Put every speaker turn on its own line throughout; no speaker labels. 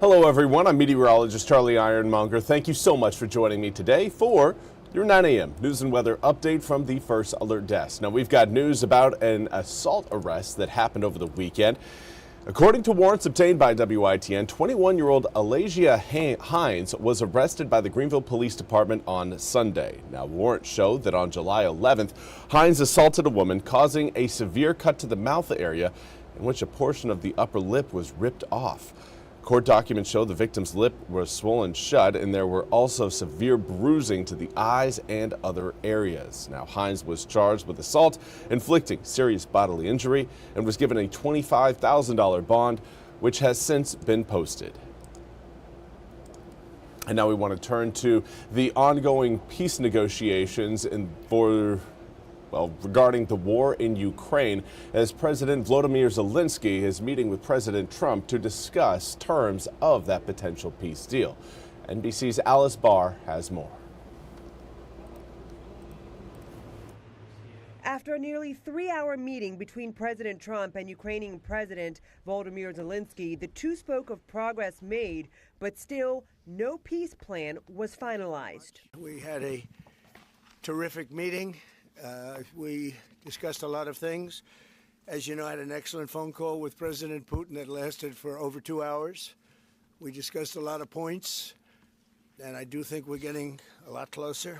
Hello everyone, I'm Meteorologist Charlie Ironmonger. Thank you so much for joining me today for your 9 a.m. news and weather update from the First Alert Desk. Now we've got news about an assault arrest that happened over the weekend. According to warrants obtained by WITN, 21-year-old Alasia Hines was arrested by the Greenville Police Department on Sunday. Now, warrants show that on July 11th, Hines assaulted a woman, causing a severe cut to the mouth area in which a portion of the upper lip was ripped off. Court documents show the victim's lip was swollen shut, and there were also severe bruising to the eyes and other areas. Now, Hines was charged with assault, inflicting serious bodily injury, and was given a $25,000 bond, which has since been posted. And now we want to turn to the ongoing peace negotiations regarding the war in Ukraine, as President Volodymyr Zelensky is meeting with President Trump to discuss terms of that potential peace deal. NBC's Alice Barr has more.
After a nearly 3-hour meeting between President Trump and Ukrainian President Volodymyr Zelensky, the two spoke of progress made, but still no peace plan was finalized.
We had a terrific meeting. We discussed a lot of things. As you know, I had an excellent phone call with President Putin that lasted for over 2 hours. We discussed a lot of points, and I do think we're getting a lot closer.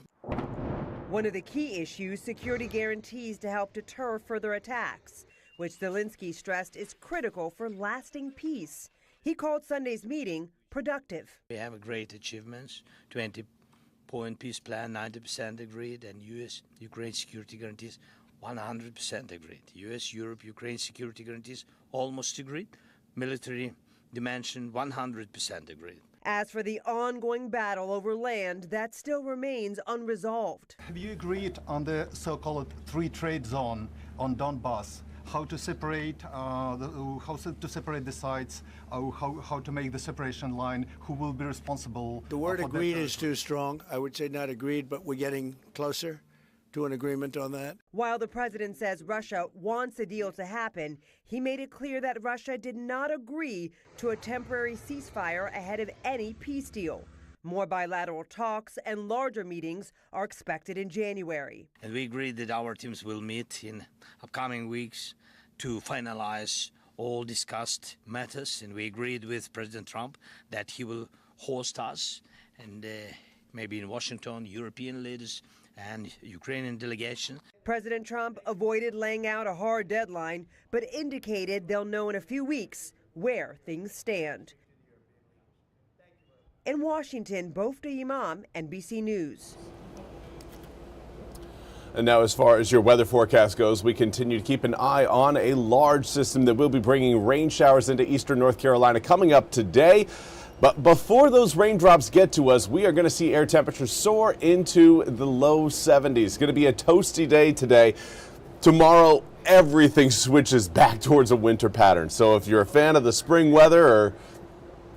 One of the key issues, security guarantees to help deter further attacks, which Zelensky stressed is critical for lasting peace. He called Sunday's meeting productive.
We have great achievements, 20-point peace plan, 90% agreed, and U.S.-Ukraine security guarantees, 100% agreed. U.S.-Europe-Ukraine security guarantees, almost agreed. Military dimension, 100% agreed.
As for the ongoing battle over land, that still remains unresolved.
Have you agreed on the so-called free trade zone on Donbass? How to separate the sites, how to make the separation line, who will be responsible?
The word agreed is too strong. I would say not agreed, but we're getting closer to an agreement on that.
While the president says Russia wants a deal to happen, he made it clear that Russia did not agree to a temporary ceasefire ahead of any peace deal. More bilateral talks and larger meetings are expected in January.
And we agreed that our teams will meet in upcoming weeks to finalize all discussed matters. And we agreed with President Trump that he will host us, and maybe in Washington, European leaders and Ukrainian delegation.
President Trump avoided laying out a hard deadline, but indicated they'll know in a few weeks where things stand. In Washington, Bofta Imam, NBC News.
And now, as far as your weather forecast goes, we continue to keep an eye on a large system that will be bringing rain showers into eastern North Carolina coming up today. But before those raindrops get to us, we are going to see air temperatures soar into the low 70s. It's going to be a toasty day today. Tomorrow, everything switches back towards a winter pattern. So if you're a fan of the spring weather, or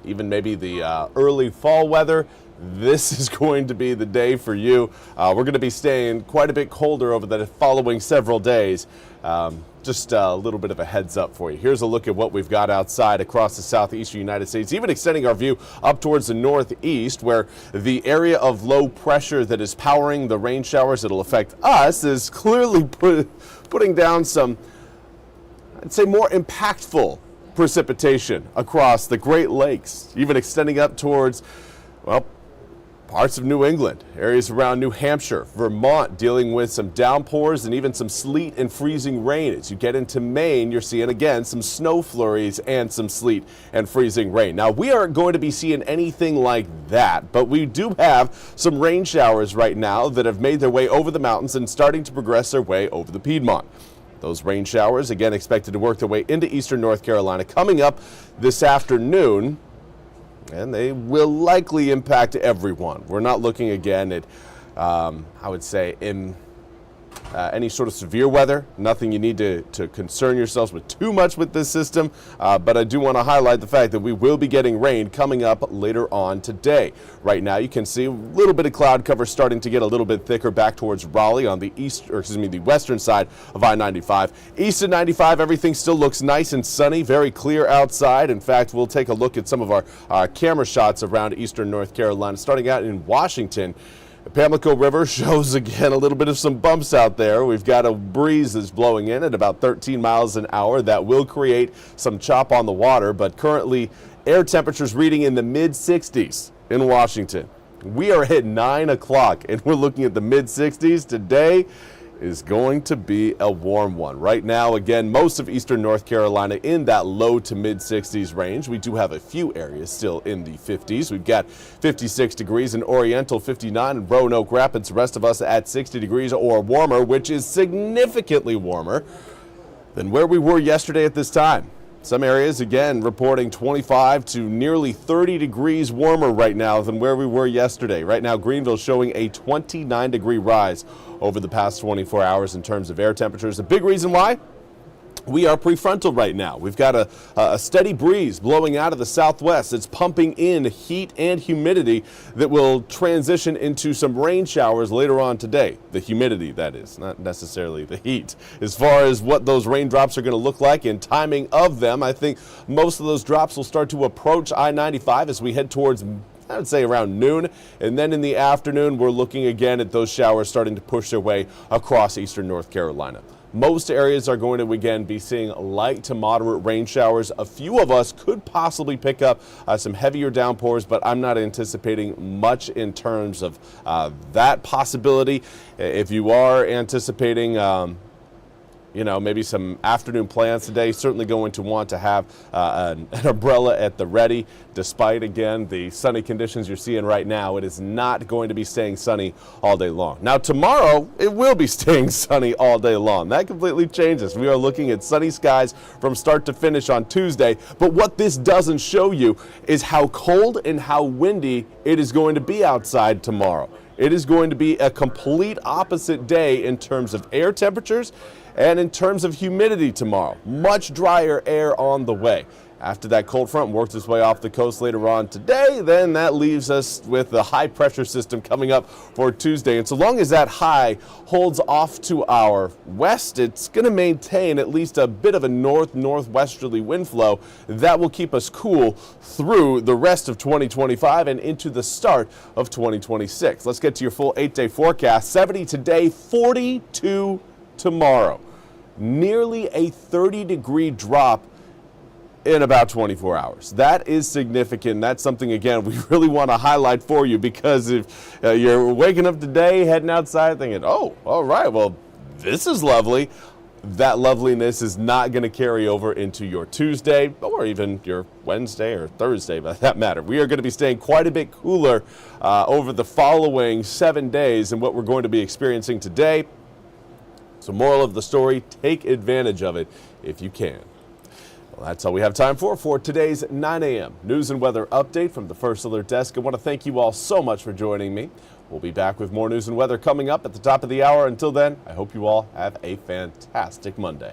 even maybe the early fall weather, this is going to be the day for you. We're going to be staying quite a bit colder over the following several days. Just a little bit of a heads up for you. Here's a look at what we've got outside across the southeastern United States, even extending our view up towards the northeast, where the area of low pressure that is powering the rain showers that'll affect us is clearly putting down some, I'd say, more impactful precipitation across the Great Lakes, even extending up towards, well, parts of New England, areas around New Hampshire, Vermont, dealing with some downpours and even some sleet and freezing rain. As you get into Maine, you're seeing again some snow flurries and some sleet and freezing rain. Now, we aren't going to be seeing anything like that, but we do have some rain showers right now that have made their way over the mountains and starting to progress their way over the Piedmont. Those rain showers, again, expected to work their way into eastern North Carolina coming up this afternoon, and they will likely impact everyone. We're not looking again at, I would say, any sort of severe weather. Nothing you need to concern yourselves with too much with this system, but I do want to highlight the fact that we will be getting rain coming up later on today. Right now you can see a little bit of cloud cover starting to get a little bit thicker back towards Raleigh on the the western side of I-95. East of 95, everything still looks nice and sunny, very clear outside. In fact, we'll take a look at some of our camera shots around eastern North Carolina. Starting out in Washington, the Pamlico River shows again a little bit of some bumps out there. We've got a breeze that's blowing in at about 13 miles an hour. That will create some chop on the water, but currently air temperatures reading in the mid-60s in Washington. We are at 9 o'clock and we're looking at the mid-60s. Today is going to be a warm one. Right now, again, most of eastern North Carolina in that low to mid 60s range. We do have a few areas still in the 50s. We've got 56 degrees in Oriental, 59 in Roanoke Rapids. The rest of us at 60 degrees or warmer, which is significantly warmer than where we were yesterday at this time. Some areas, again, reporting 25 to nearly 30 degrees warmer right now than where we were yesterday. Right now, Greenville showing a 29-degree rise over the past 24 hours in terms of air temperatures. A big reason why? We are prefrontal right now. We've got a steady breeze blowing out of the southwest. It's pumping in heat and humidity that will transition into some rain showers later on today. The humidity, that is, not necessarily the heat. As far as what those raindrops are going to look like and timing of them, I think most of those drops will start to approach I-95 as we head towards, I would say, around noon. And then in the afternoon, we're looking again at those showers starting to push their way across eastern North Carolina. Most areas are going to, again, be seeing light to moderate rain showers. A few of us could possibly pick up some heavier downpours, but I'm not anticipating much in terms of that possibility. If you are anticipating maybe some afternoon plans today, certainly going to want to have an umbrella at the ready. Despite, again, the sunny conditions you're seeing right now, it is not going to be staying sunny all day long. Now, tomorrow, it will be staying sunny all day long. That completely changes. We are looking at sunny skies from start to finish on Tuesday. But what this doesn't show you is how cold and how windy it is going to be outside tomorrow. It is going to be a complete opposite day in terms of air temperatures and in terms of humidity tomorrow. Much drier air on the way. After that cold front works its way off the coast later on today, then that leaves us with the high pressure system coming up for Tuesday. And so long as that high holds off to our west, it's going to maintain at least a bit of a northwesterly wind flow that will keep us cool through the rest of 2025 and into the start of 2026. Let's get to your full 8-day forecast. 70 today, 42 tomorrow. Nearly a 30-degree drop in about 24 hours. That is significant. That's something, again, we really want to highlight for you, because if you're waking up today, heading outside thinking, oh, all right, well, this is lovely, that loveliness is not going to carry over into your Tuesday or even your Wednesday or Thursday, by that matter. We are going to be staying quite a bit cooler over the following 7 days than what we're going to be experiencing today. So moral of the story, take advantage of it if you can. Well, that's all we have time for today's 9 a.m. news and weather update from the First Alert Desk. I want to thank you all so much for joining me. We'll be back with more news and weather coming up at the top of the hour. Until then, I hope you all have a fantastic Monday.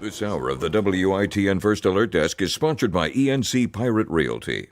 This hour of the WITN First Alert Desk is sponsored by ENC Pirate Realty.